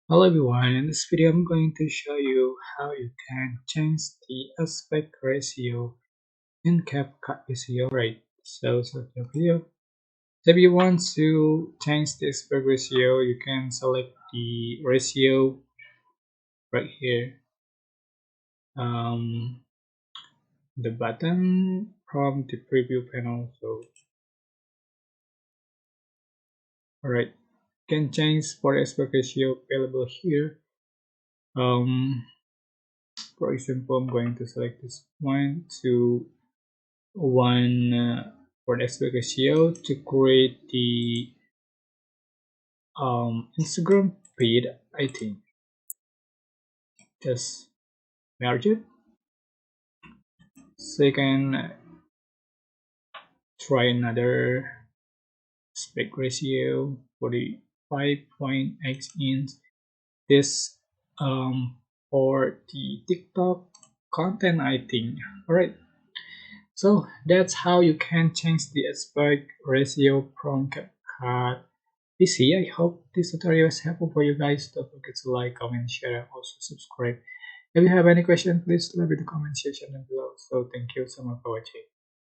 Hello everyone, in this video I'm going to show you how you can change the aspect ratio in Capcut PC. Alright, so select your video. If you want to change the aspect ratio, you can select the ratio right here. The button from the preview panel. So alright, you can change for the aspect ratio available here. For example, I'm going to select this one to one for the aspect ratio to create the Instagram feed. I think just merge it so you can try another aspect ratio for the 5.x inch. This for the TikTok content, I think. All right, so that's how you can change the aspect ratio from CapCut PC. I hope this tutorial is helpful for you guys. Don't forget to like, comment, share, and also subscribe. If you have any question, please leave in the comment section down below. So thank you so much for watching.